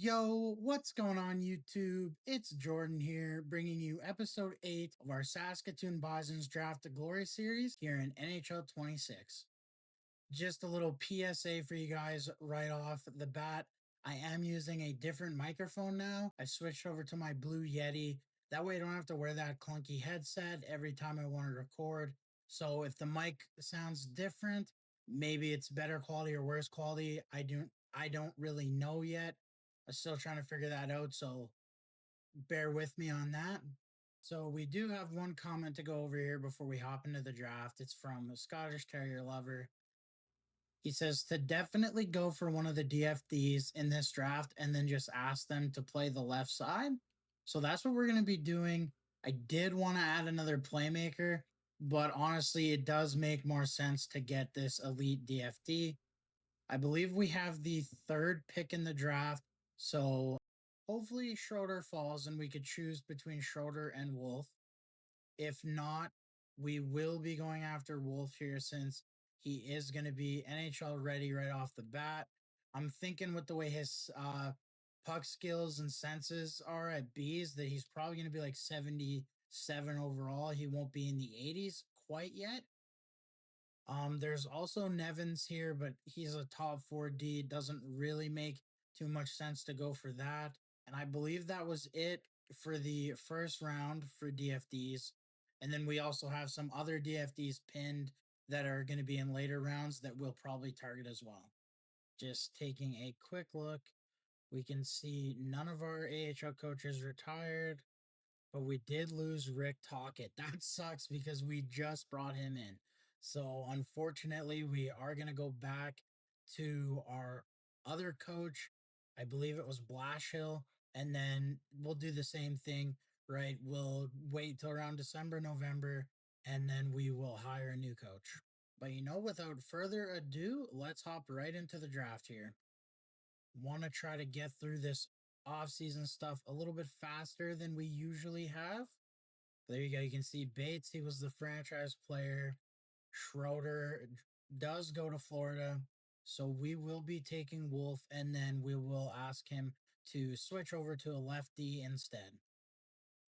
Yo, what's going on, YouTube? It's Jordan here, bringing you episode 8 of our Saskatoon Bison's Draft to Glory series here in NHL 26. Just a little PSA for you guys right off the bat. I am using a different microphone now. I switched over to my Blue Yeti. That way I don't have to wear that clunky headset every time I want to record. So if the mic sounds different, maybe it's better quality or worse quality. I don't really know yet. I'm still trying to figure that out, so bear with me on that. So we do have one comment to go over here before we hop into the draft. It's from a Scottish Terrier lover. He says to definitely go for one of the DFDs in this draft and then just ask them to play the left side. So that's what we're going to be doing. I did want to add another playmaker, but honestly, it does make more sense to get this elite DFD. I believe we have the third pick in the draft. So hopefully Schroeder falls and we could choose between Schroeder and Wolf. If not, we will be going after Wolf here since he is going to be NHL ready right off the bat. I'm thinking with the way his puck skills and senses are at B's that he's probably going to be like 77 overall. He won't be in the 80s quite yet. There's also Nevins here, but he's a top 4D. It doesn't really make too much sense to go for that. And I believe that was it for the first round for DFDs. And then we also have some other DFDs pinned that are going to be in later rounds that we'll probably target as well. Just taking a quick look, we can see none of our AHL coaches retired, but we did lose Rick Tockett. That sucks because we just brought him in. So unfortunately, we are going to go back to our other coach. I believe it was Blashill. And then we'll do the same thing, right? We'll wait till around December, November, and then we will hire a new coach. But without further ado, let's hop right into the draft here. Want to try to get through this off-season stuff a little bit faster than we usually have. There you go. You can see Bates, he was the franchise player. Schroeder does go to Florida. So we will be taking Wolf, and then we will ask him to switch over to a lefty instead.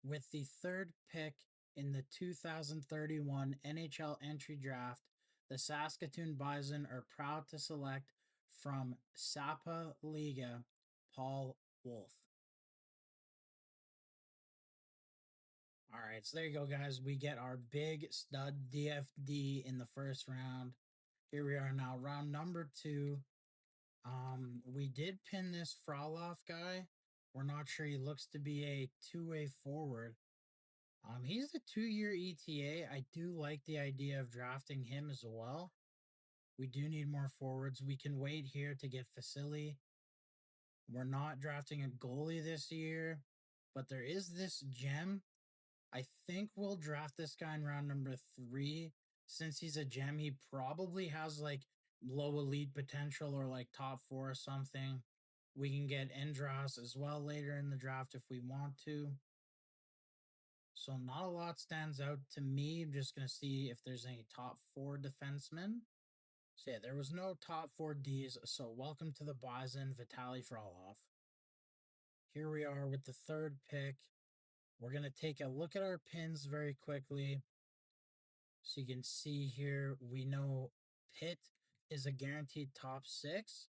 With the third pick in the 2031 NHL entry draft, the Saskatoon Bison are proud to select from Sapa Liga, Paul Wolf. All right, so there you go, guys. We get our big stud DFD in the first round. Here we are now, round number 2. We did pin this Froloff guy. We're not sure. He looks to be a two-way forward. He's a 2-year ETA. I do like the idea of drafting him as well. We do need more forwards. We can wait here to get Vasily. We're not drafting a goalie this year, but there is this gem. I think we'll draft this guy in round number 3. Since he's a gem, he probably has like low elite potential or like top 4 or something. We can get Endros as well later in the draft if we want to. So not a lot stands out to me. I'm just going to see if there's any top 4 defensemen. So yeah, there was no top 4 Ds. So welcome to the Bison, Vitaly Frolov. Here we are with the third pick. We're going to take a look at our pins very quickly. So you can see here, we know Pitt is a guaranteed top 6.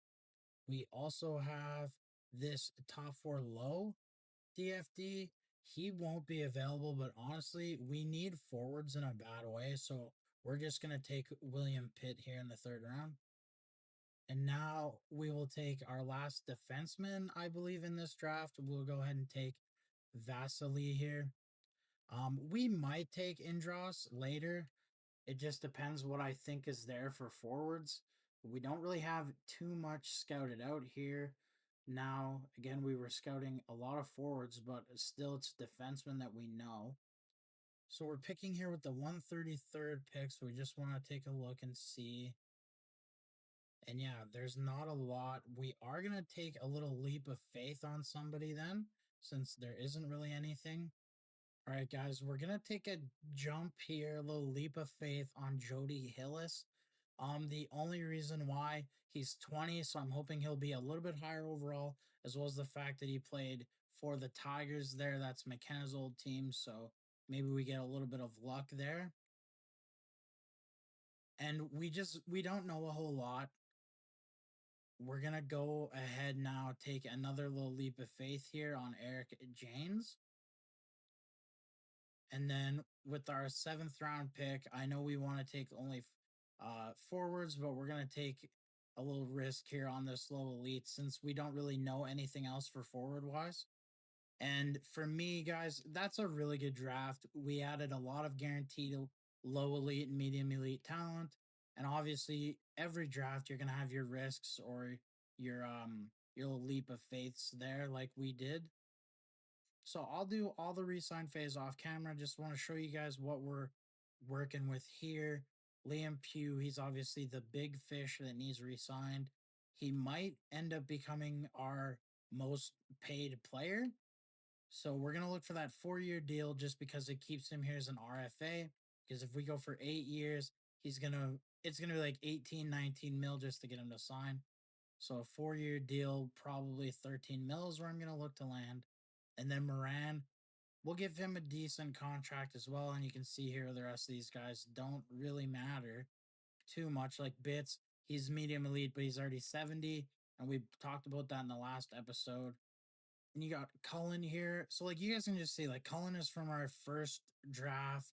We also have this top 4 low DFD. He won't be available, but honestly, we need forwards in a bad way. So we're just going to take William Pitt here in the third round. And now we will take our last defenseman, I believe, in this draft. We'll go ahead and take Vasily here. We might take Indros later. It just depends what I think is there for forwards. We don't really have too much scouted out here. Now, again, we were scouting a lot of forwards, but still it's defensemen that we know. So we're picking here with the 133rd pick, so we just want to take a look and see. And yeah, there's not a lot. We are going to take a little leap of faith on somebody then, since there isn't really anything. All right, guys, we're going to take a jump here, a little leap of faith on Jody Hillis. The only reason why he's 20, so I'm hoping he'll be a little bit higher overall, as well as the fact that he played for the Tigers there. That's McKenna's old team, so maybe we get a little bit of luck there. And we don't know a whole lot. We're gonna go ahead now, take another little leap of faith here on Eric James. And then with our seventh round pick, I know we want to take only forwards, but we're going to take a little risk here on this low elite since we don't really know anything else for forward wise. And for me, guys, that's a really good draft. We added a lot of guaranteed low elite and medium elite talent. And obviously, every draft you're gonna have your risks or your leap of faiths there, like we did. So I'll do all the resign phase off camera. Just want to show you guys what we're working with here. Liam Pugh, he's obviously the big fish that needs re-signed. He might end up becoming our most paid player. So we're gonna look for that 4-year deal just because it keeps him here as an RFA. Because if we go for 8 years, it's gonna be like 18, 19 mil just to get him to sign. So a 4-year deal, probably 13 mil is where I'm gonna look to land. And then Moran, we'll give him a decent contract as well. And you can see here the rest of these guys don't really matter too much. Like Bits, he's medium elite, but he's already 70. And we talked about that in the last episode. And you got Cullen here. So like you guys can just see like Cullen is from our first draft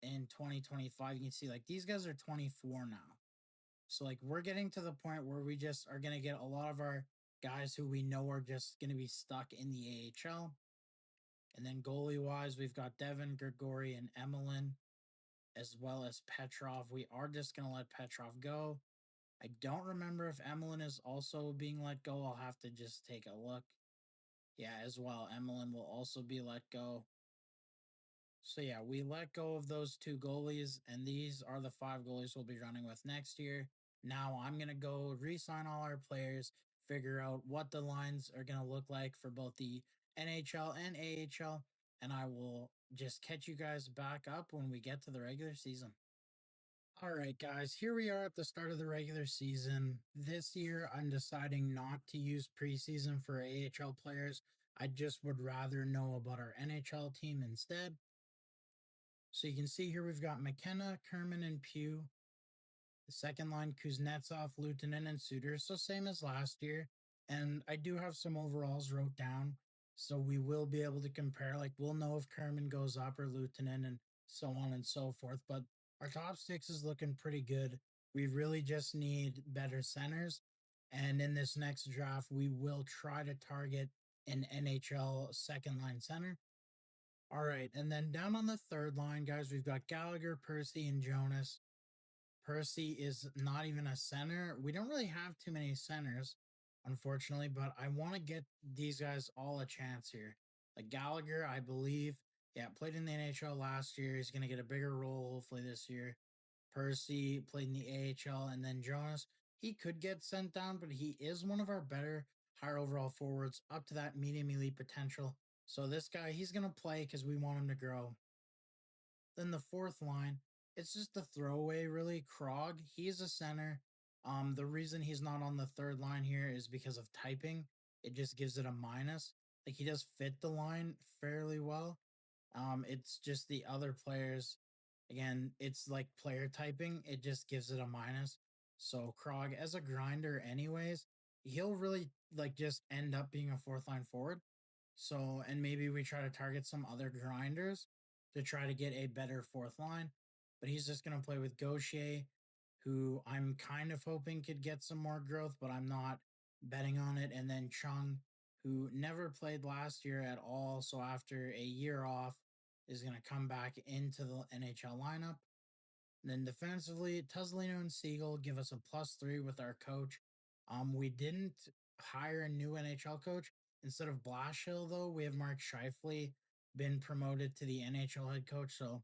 in 2025. You can see like these guys are 24 now. So like we're getting to the point where we just are gonna get a lot of our guys who we know are just gonna be stuck in the AHL. And then goalie wise, we've got Devin, Grigori, and Emelin, as well as Petrov. We are just going to let Petrov go. I don't remember if Emelin is also being let go. I'll have to just take a look. Yeah, as well. Emelin will also be let go. So yeah, we let go of those two goalies, and these are the 5 goalies we'll be running with next year. Now I'm gonna go re-sign all our players, figure out what the lines are gonna look like for both the NHL and AHL, and I will just catch you guys back up when we get to the regular season. All right, guys, here we are at the start of the regular season. This year, I'm deciding not to use preseason for AHL players. I just would rather know about our NHL team instead. So you can see here we've got McKenna, Kerman, and Pugh. The second line, Kuznetsov, Lieutenant, and Suter. So same as last year. And I do have some overalls wrote down. So we will be able to compare. Like we'll know if Kerman goes up or Lieutenant and so on and so forth. But our top 6 is looking pretty good. We really just need better centers. And in this next draft, we will try to target an NHL second line center. All right. And then down on the third line, guys, we've got Gallagher, Percy, and Jonas. Percy is not even a center. We don't really have too many centers, unfortunately, but I want to get these guys all a chance here. Like Gallagher, I believe, yeah, played in the NHL last year. He's going to get a bigger role hopefully this year. Percy played in the AHL, and then Jonas, he could get sent down, but he is one of our better higher overall forwards up to that medium elite potential. So this guy, he's going to play because we want him to grow. Then the fourth line, it's just a throwaway, really. Krog, he's a center. The reason he's not on the third line here is because of typing. It just gives it a minus. Like he does fit the line fairly well. It's just the other players. Again, it's like player typing. It just gives it a minus. So Krog, as a grinder, anyways, he'll really like just end up being a fourth line forward. So, and maybe we try to target some other grinders to try to get a better fourth line. But he's just going to play with Gaucher, who I'm kind of hoping could get some more growth, but I'm not betting on it. And then Chung, who never played last year at all. So after a year off, is going to come back into the NHL lineup. And then defensively, Tuzolino and Siegel give us a +3 with our coach. We didn't hire a new NHL coach. Instead of Blashill, though, we have Mark Scheifele been promoted to the NHL head coach. So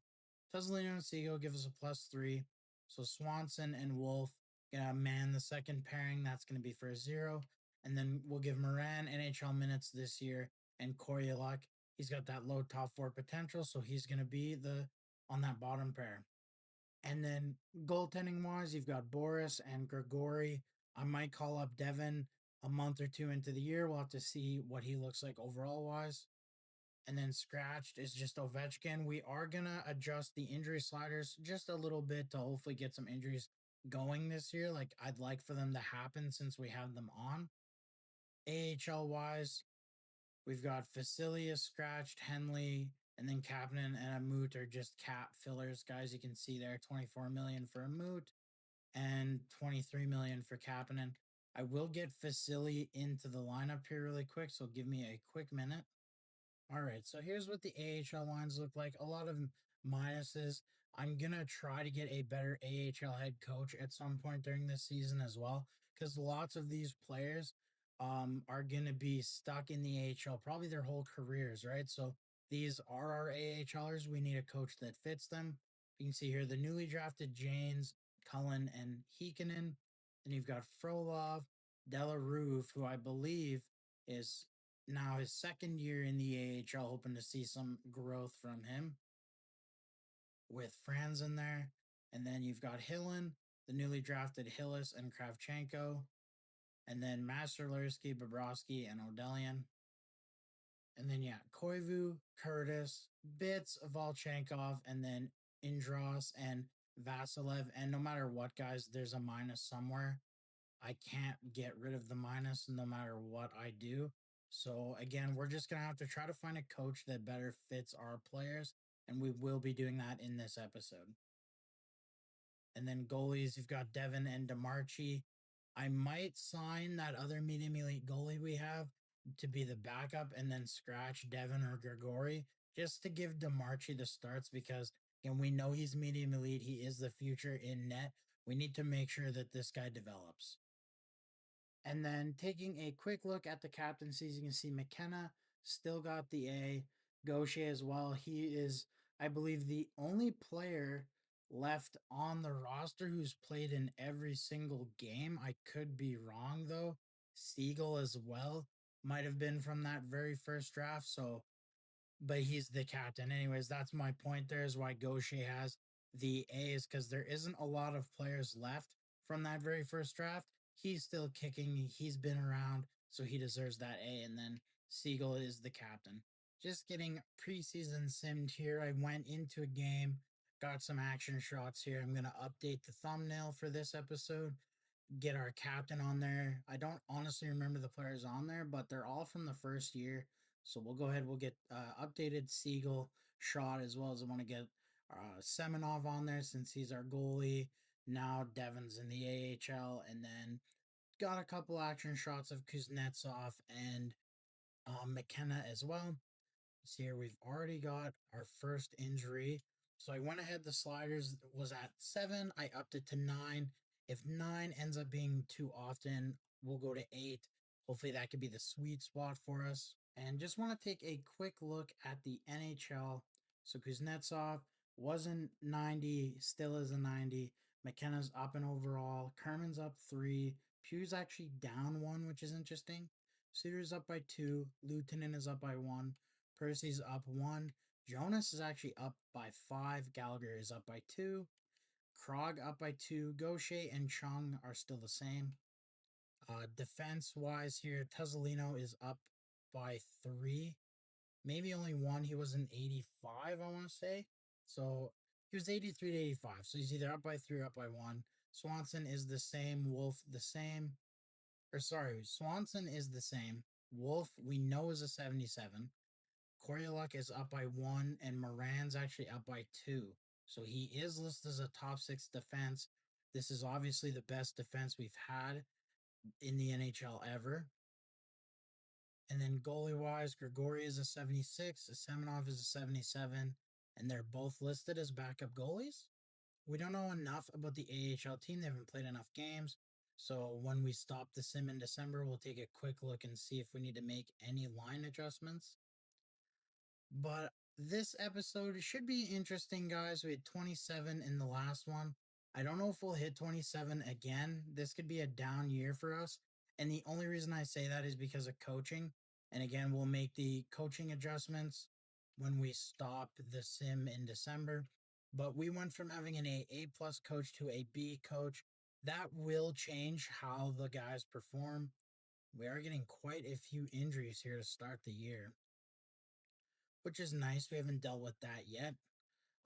Tuzolino and Siegel give us a +3. So Swanson and Wolf gonna man the second pairing. That's gonna be for a 0. And then we'll give Moran NHL minutes this year and Koryaluk. He's got that low top 4 potential, so he's gonna be the on that bottom pair. And then goaltending wise, you've got Boris and Grigori. I might call up Devin a month or two into the year. We'll have to see what he looks like overall wise. And then scratched is just Ovechkin. We are gonna adjust the injury sliders just a little bit to hopefully get some injuries going this year. Like I'd like for them to happen since we have them on. AHL wise, we've got Facilius scratched, Henley, and then Kapanen and a Moot are just cap fillers, guys. You can see there, 24 million for a Moot and 23 million for Kapanen. I will get Facility into the lineup here really quick, so give me a quick minute. All right, so here's what the AHL lines look like. A lot of minuses. I'm going to try to get a better AHL head coach at some point during this season as well, because lots of these players are going to be stuck in the AHL probably their whole careers, right? So these are our AHLers. We need a coach that fits them. You can see here the newly drafted Janes, Cullen, and Heikkinen. Then you've got Frolov, Delarue, who I believe is now his second year in the AHL, hoping to see some growth from him with Franz in there. And then you've got Hillen, the newly drafted Hillis and Kravchenko. And then Masterlersky, Bobrovsky, and Odelian. And then, yeah, Koivu, Curtis, Bits, Volchenkov, and then Indros and Vasilev. And no matter what, guys, there's a minus somewhere. I can't get rid of the minus no matter what I do. So again, we're just going to have to try to find a coach that better fits our players. And we will be doing that in this episode. And then goalies, you've got Devin and DeMarchi. I might sign that other medium elite goalie we have to be the backup and then scratch Devin or Grigori just to give DeMarchi the starts because again, we know he's medium elite. He is the future in net. We need to make sure that this guy develops. And then taking a quick look at the captaincies, you can see McKenna still got the A. Gaucher as well. He is, I believe, the only player left on the roster who's played in every single game. I could be wrong though. Siegel as well might have been from that very first draft. So but he's the captain. Anyways, that's my point there is why Gaucher has the A's because there isn't a lot of players left from that very first draft. He's still kicking. He's been around, so he deserves that A. And then Siegel is the captain. Just getting preseason simmed here. I went into a game, got some action shots here. I'm going to update the thumbnail for this episode, get our captain on there. I don't honestly remember the players on there, but they're all from the first year. So we'll go ahead. We'll get updated Siegel shot as well as I want to get Semenov on there since he's our goalie. Now Devin's in the AHL, and then got a couple action shots of Kuznetsov and McKenna as well. See here, we've already got our first injury. So I went ahead, the sliders was at 7. I upped it to 9. If 9 ends up being too often, we'll go to 8. Hopefully that could be the sweet spot for us. And just want to take a quick look at the NHL. So Kuznetsov wasn't 90, still is a 90. McKenna's up in overall. Kerman's up 3. Pugh's actually down 1, which is interesting. Suter's up by 2. Lieutenant is up by 1. Percy's up 1. Jonas is actually up by 5. Gallagher is up by 2. Krog up by 2. Gaucher and Chung are still the same. Defense-wise here, Tezolino is up by 3. Maybe only 1. He was an 85, I want to say. So he was 83 to 85. So he's either up by 3 or up by 1. Swanson is the same. Wolf the same. Swanson is the same. Wolf, we know, is a 77. Koryaluk is up by 1, and Moran's actually up by 2. So he is listed as a top 6 defense. This is obviously the best defense we've had in the NHL ever. And then goalie-wise, Grigori is a 76, Semenov is a 77, and they're both listed as backup goalies. We don't know enough about the AHL team. They haven't played enough games. So when we stop the sim in December, we'll take a quick look and see if we need to make any line adjustments. But this episode should be interesting, guys. We had 27 in the last one. I don't know if we'll hit 27 again. This could be a down year for us. And the only reason I say that is because of coaching. And again, we'll make the coaching adjustments when we stop the sim in December. But we went from having an A plus coach to a B coach. That will change how the guys perform. We are getting quite a few injuries here to start the year, which is nice. We haven't dealt with that yet.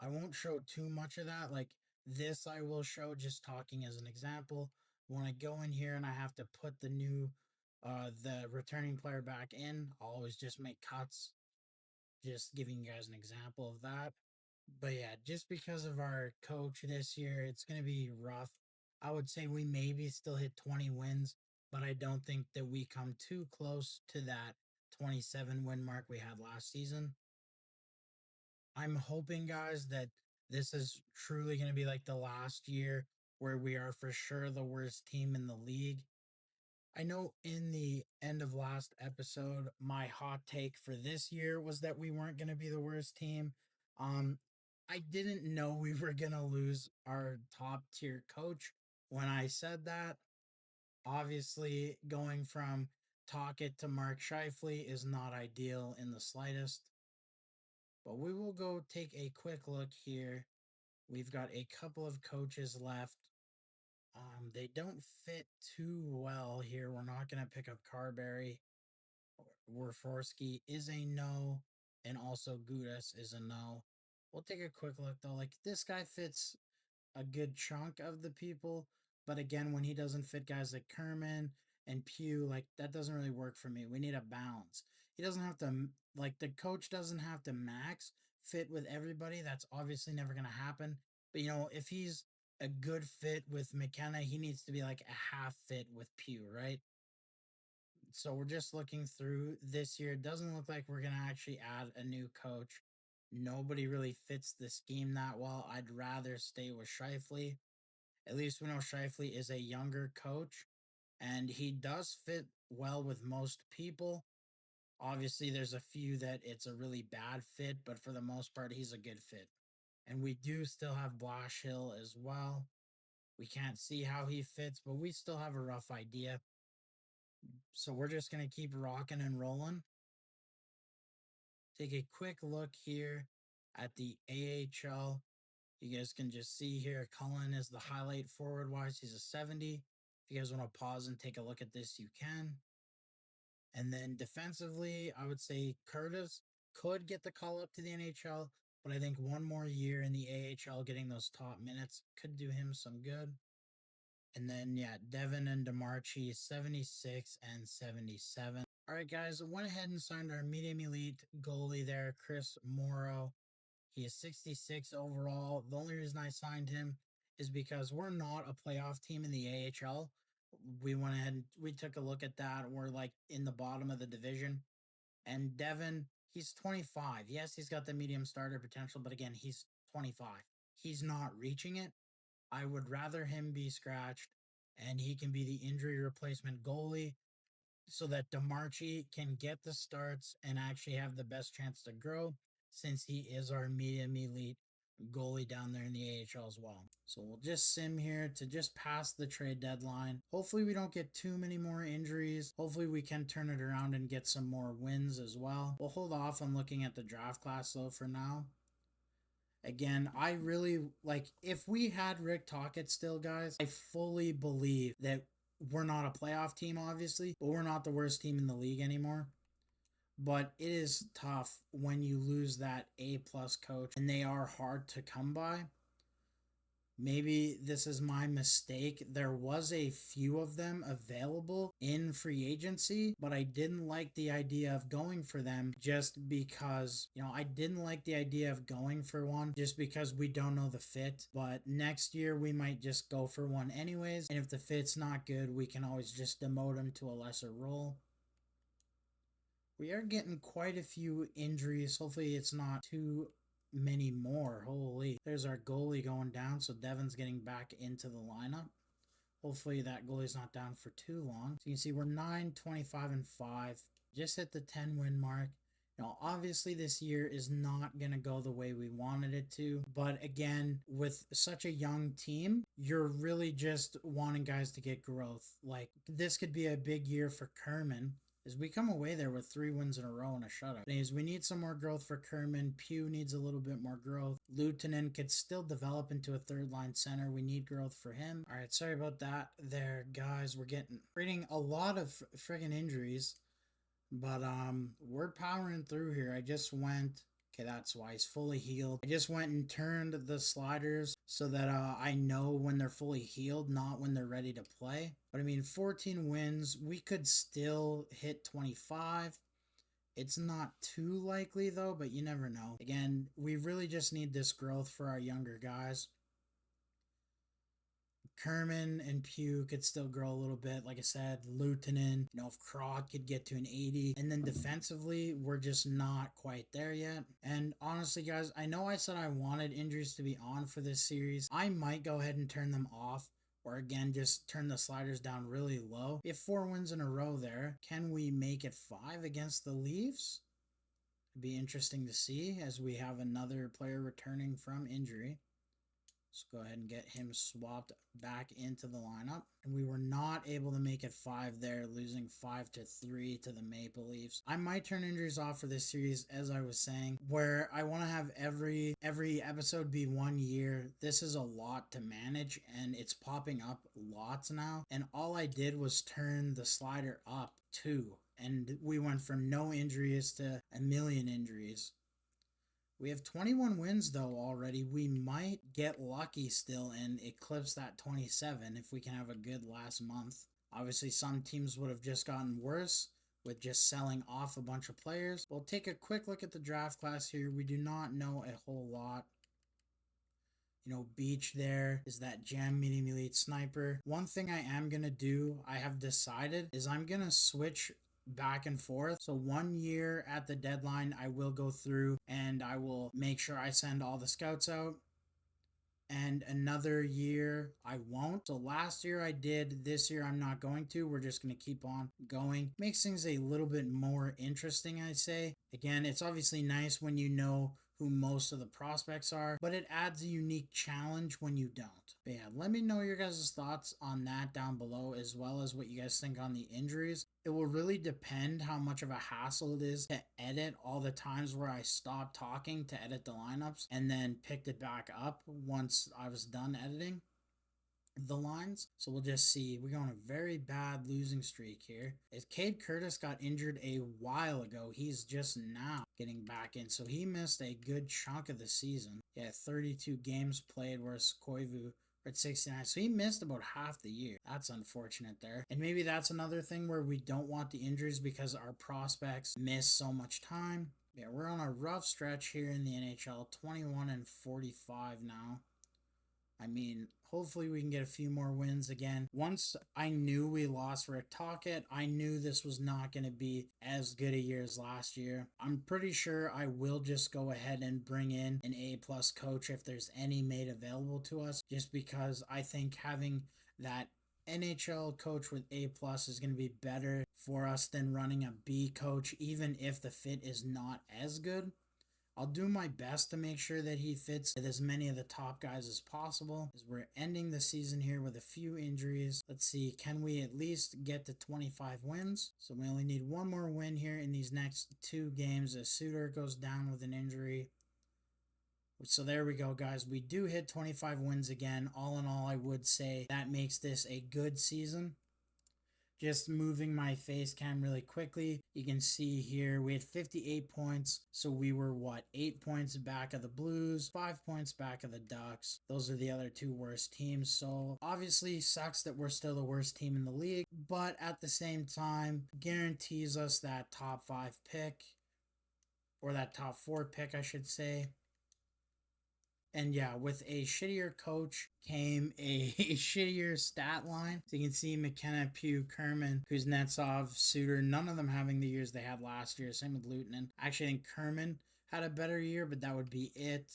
I won't show too much of that. Like this, I will show just talking as an example. When I go in here and I have to put the returning player back in, I'll always just make cuts. Just giving you guys an example of that. But yeah, just because of our coach this year, it's going to be rough. I would say we maybe still hit 20 wins, but I don't think that we come too close to that 27 win mark we had last season. I'm hoping, guys, that this is truly going to be like the last year where we are for sure the worst team in the league. I know in the end of last episode, my hot take for this year was that we weren't going to be the worst team. Um, I didn't know we were going to lose our top tier coach when I said that. Obviously, going from Talkett to Mark Scheifele is not ideal in the slightest. But we will go take a quick look here. We've got a couple of coaches left. They don't fit too well here. We're not going to pick up Carberry. Werforski is a no, and also Gudas is a no. We'll take a quick look though. Like this guy fits a good chunk of the people, but again, when he doesn't fit guys like Kerman and Pugh, like that doesn't really work for me. We need a balance. He doesn't have to like the coach doesn't have to max fit with everybody. That's obviously never going to happen. But if he's a good fit with McKenna, he needs to be like a half fit with Pugh, right? So we're just looking through this year. It doesn't look like we're going to actually add a new coach. Nobody really fits the scheme that well. I'd rather stay with Scheifele. At least we know Scheifele is a younger coach, and he does fit well with most people. Obviously, there's a few that it's a really bad fit, but for the most part, he's a good fit. And we do still have Blashill as well. We can't see how he fits, but we still have a rough idea. So we're just going to keep rocking and rolling. Take a quick look here at the AHL. You guys can just see here, Cullen is the highlight forward wise. He's a 70. If you guys want to pause and take a look at this, you can. And then defensively, I would say Curtis could get the call up to the NHL, but I think one more year in the AHL getting those top minutes could do him some good. And then, yeah, Devin and DeMarchi, 76 and 77. All right, guys, I went ahead and signed our medium elite goalie there, Chris Morrow. He is 66 overall. The only reason I signed him is because we're not a playoff team in the AHL. We went ahead and we took a look at that. We're like in the bottom of the division. And Devin, he's 25. Yes, he's got the medium starter potential, but again, he's 25. He's not reaching it. I would rather him be scratched and he can be the injury replacement goalie so that DeMarchi can get the starts and actually have the best chance to grow since he is our medium elite goalie down there in the AHL as well. So we'll just sim here to just pass the trade deadline. Hopefully we don't get too many more injuries. Hopefully we can turn it around and get some more wins as well. We'll hold off on looking at the draft class though for now. Again, I really like if we had Rick Tocchet still, guys, I fully believe that we're not a playoff team, obviously, but we're not the worst team in the league anymore. But it is tough when you lose that A plus coach and they are hard to come by. Maybe this is my mistake. There was a few of them available in free agency, but I didn't like the idea of going for them just because, I didn't like the idea of going for one just because we don't know the fit. But next year we might just go for one anyways. And if the fit's not good, we can always just demote him to a lesser role. We are getting quite a few injuries. Hopefully it's not too many more. Holy. There's our goalie going down, so Devin's getting back into the lineup. Hopefully that goalie's not down for too long. So you can see we're 9, 25, and 5. Just hit the 10 win mark. Obviously this year is not going to go the way we wanted it to. But again, with such a young team, you're really just wanting guys to get growth. Like this could be a big year for Kerman. is we come away there with 3 wins in a row and a shutout. Anyways, we need some more growth for Kerman. Pugh needs a little bit more growth. Lieutenant could still develop into a third line center. We need growth for him. All right, sorry about that there, guys. We're getting a lot of friggin' injuries. But we're powering through here. I just went. Okay, that's why he's fully healed. I just went and turned the sliders so that I know when they're fully healed, not when they're ready to play. But I mean, 14 wins. We could still hit 25. It's not too likely though, but you never know. Again, we really just need this growth for our younger guys. Kerman and Pugh could still grow a little bit. Like I said, Lieutenant, if Krog could get to an 80. And then defensively, we're just not quite there yet. And honestly, guys, I know I said I wanted injuries to be on for this series. I might go ahead and turn them off. Or again, just turn the sliders down really low. If 4 wins in a row there, can we make it 5 against the Leafs? It'd be interesting to see as we have another player returning from injury. Let's go ahead and get him swapped back into the lineup. And we were not able to make it 5 there, losing 5-3 to the Maple Leafs. I might turn injuries off for this series, as I was saying, where I want to have every episode be 1 year. This is a lot to manage, and it's popping up lots now. And all I did was turn the slider up 2. And we went from no injuries to a million injuries. We have 21 wins though already. We might get lucky still and eclipse that 27 if we can have a good last month. Obviously, some teams would have just gotten worse with just selling off a bunch of players. We'll take a quick look at the draft class here. We do not know a whole lot. Beach there is that Jam Medium Elite Sniper. One thing I am going to do, I have decided, is I'm going to switch back and forth. So 1 year at the deadline, I will go through and I will make sure I send all the scouts out. And another year, I won't. So last year I did, this year I'm not going to. We're just going to keep on going. Makes things a little bit more interesting, I say. Again, it's obviously nice when you know who most of the prospects are, but it adds a unique challenge when you don't. But yeah, let me know your guys' thoughts on that down below, as well as what you guys think on the injuries. It will really depend how much of a hassle it is to edit all the times where I stopped talking to edit the lineups and then picked it back up once I was done editing the lines. So we'll just see. We're on a very bad losing streak here. As Cade Curtis got injured a while ago, he's just now getting back in. So he missed a good chunk of the season. Yeah, 32 games played, whereas Koivu at 69. So he missed about half the year. That's unfortunate there. And maybe that's another thing where we don't want the injuries because our prospects miss so much time. Yeah, we're on a rough stretch here in the NHL. 21-45 now. I mean, hopefully we can get a few more wins again. Once I knew we lost Rick Tocchet, I knew this was not going to be as good a year as last year. I'm pretty sure I will just go ahead and bring in an A-plus coach if there's any made available to us, just because I think having that NHL coach with A-plus is going to be better for us than running a B coach, even if the fit is not as good. I'll do my best to make sure that he fits with as many of the top guys as possible, as we're ending the season here with a few injuries. Let's see, can we at least get to 25 wins? So we only need 1 more win here in these next 2 games as Suter goes down with an injury. So there we go, guys. We do hit 25 wins again. All in all, I would say that makes this a good season. Just moving my face cam really quickly, you can see here we had 58 points, so we were 8 points back of the Blues, 5 points back of the Ducks. Those are the other 2 worst teams, so obviously sucks that we're still the worst team in the league, but at the same time guarantees us that top 5 pick, or that top 4 pick I should say. And yeah, with a shittier coach came a shittier stat line. So you can see McKenna, Pugh, Kerman, Kuznetsov, Suter, none of them having the years they had last year. Same with Lieutenant. Actually, I think Kerman had a better year, but that would be it.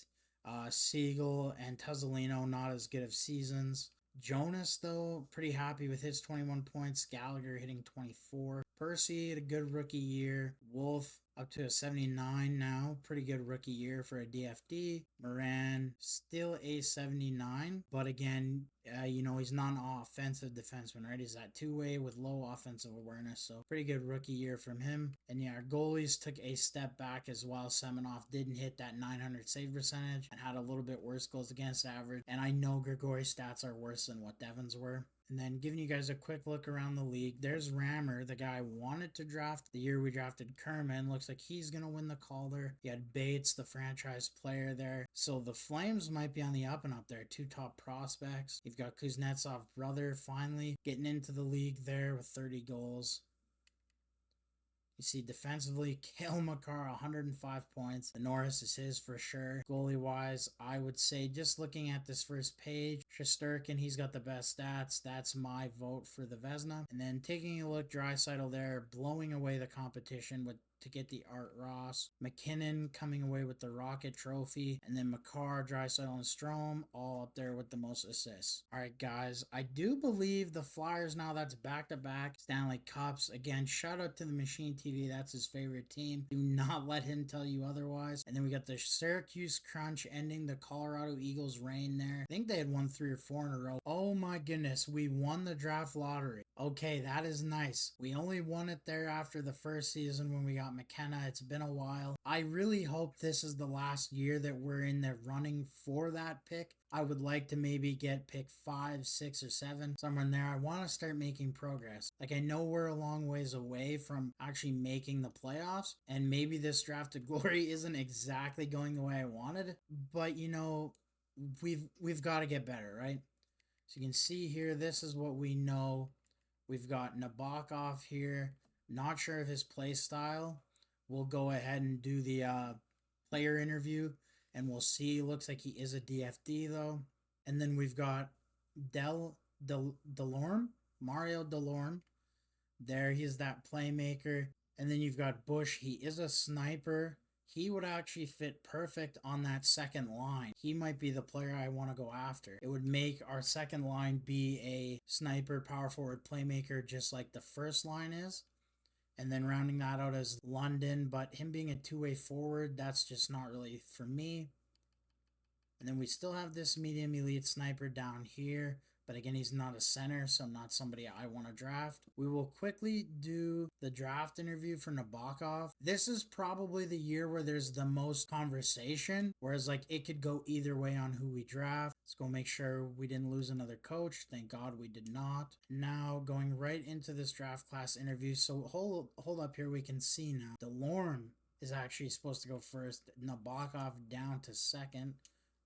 Siegel and Tuzzolino, not as good of seasons. Jonas, though, pretty happy with his 21 points. Gallagher hitting 24. Percy had a good rookie year. Wolf up to a 79 now. Pretty good rookie year for a DFD. Moran still a 79, but again, he's not an offensive defenseman, right? He's that two-way with low offensive awareness, so pretty good rookie year from him. And yeah, our goalies took a step back as well. Semenoff didn't hit that 900 save percentage and had a little bit worse goals against average. And I know Grigori's stats are worse than what Devin's were. And then giving you guys a quick look around the league, there's Rammer, the guy I wanted to draft the year we drafted Kerman. Looks like he's going to win the Calder. You had Bates, the franchise player there. So the Flames might be on the up and up there. Two top prospects. You've got Kuznetsov brother finally getting into the league there with 30 goals. You see defensively, Cale Makar, 105 points. The Norris is his for sure. Goalie-wise, I would say just looking at this first page, Shesterkin, he's got the best stats. That's my vote for the Vezina. And then taking a look, Draisaitl there, blowing away the competition to get the Art Ross. McKinnon coming away with the Rocket Trophy. And then Makar, Draisaitl, and Strome all up there with the most assists. All right, guys. I do believe the Flyers now, that's back-to-back Stanley Cups. Again, shout out to the Machine TV. That's his favorite team. Do not let him tell you otherwise. And then we got the Syracuse Crunch ending the Colorado Eagles reign there. I think they had won 3 or 4 in a row. Oh my goodness. We won the draft lottery. Okay, that is nice. We only won it there after the first season when we got McKenna. It's been a while. I really hope this is the last year that we're in the running for that pick. I would like to maybe get pick 5, 6, or 7, somewhere in there. I want to start making progress. Like, I know we're a long ways away from actually making the playoffs, and maybe this draft to glory isn't exactly going the way I wanted, but we've got to get better, right? So you can see here, this is what we know. We've got Nabokov here. Not sure of his play style. We'll go ahead and do the player interview, and we'll see. Looks like he is a DFD, though. And then we've got Delorme, Mario Delorme. There, he's that playmaker. And then you've got Bush. He is a sniper. He would actually fit perfect on that second line. He might be the player I want to go after. It would make our second line be a sniper, power forward, playmaker, just like the first line is. And then rounding that out as London, but him being a two-way forward, that's just not really for me. And then we still have this medium elite sniper down here. But again, he's not a center, so not somebody I want to draft. We will quickly do the draft interview for Nabokov. This is probably the year where there's the most conversation, whereas like it could go either way on who we draft. Let's go make sure we didn't lose another coach. Thank God we did not. Now going right into this draft class interview. So hold up here, we can see now. Delorme is actually supposed to go first. Nabokov down to second.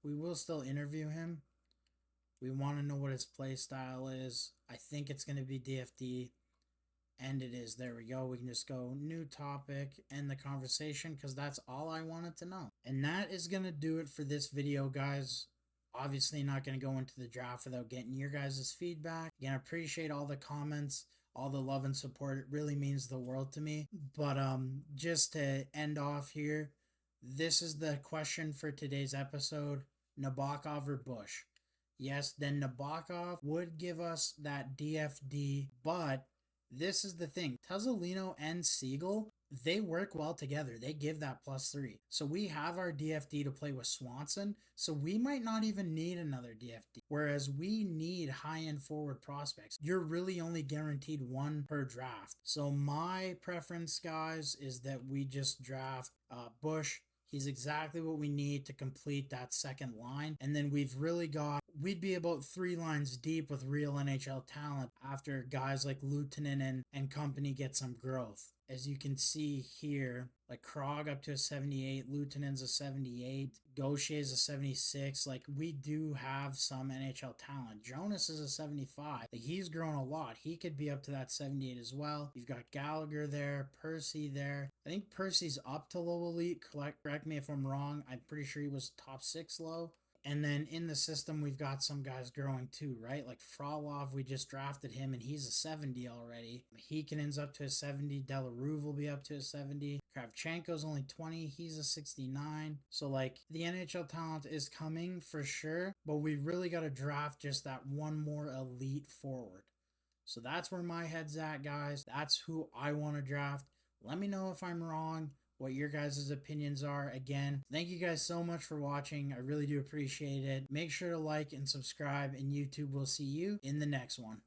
We will still interview him. We want to know what his play style is. I think it's going to be DFD. And it is. There we go. We can just go new topic, end the conversation, because that's all I wanted to know. And that is going to do it for this video, guys. Obviously not going to go into the draft without getting your guys' feedback. Again, I appreciate all the comments, all the love and support. It really means the world to me. But just to end off here, this is the question for today's episode. Nabokov or Bush? Yes, then Nabokov would give us that DFD, but this is the thing. Tuzzolino and Siegel, they work well together. They give that +3. So we have our DFD to play with Swanson, so we might not even need another DFD. Whereas we need high-end forward prospects. You're really only guaranteed 1 per draft. So my preference, guys, is that we just draft Bush. He's exactly what we need to complete that second line. And then we'd be about 3 lines deep with real NHL talent after guys like Luukkonen and company get some growth. As you can see here, like Krog up to a 78, Luukkonen's a 78, Gaucher's a 76. Like, we do have some NHL talent. Jonas is a 75. Like, he's grown a lot. He could be up to that 78 as well. You've got Gallagher there, Percy there. I think Percy's up to low elite. Correct me if I'm wrong. I'm pretty sure he was top 6 low. And then in the system, we've got some guys growing too, right? Like Frolov, we just drafted him, and he's a 70 already. Heekinen's up to a 70. Delarouve will be up to a 70. Kravchenko's only 20. He's a 69. So, like, the NHL talent is coming for sure, but we really got to draft just that one more elite forward. So that's where my head's at, guys. That's who I want to draft. Let me know if I'm wrong, what your guys' opinions are. Again, thank you guys so much for watching. I really do appreciate it. Make sure to like and subscribe, and YouTube will see you in the next one.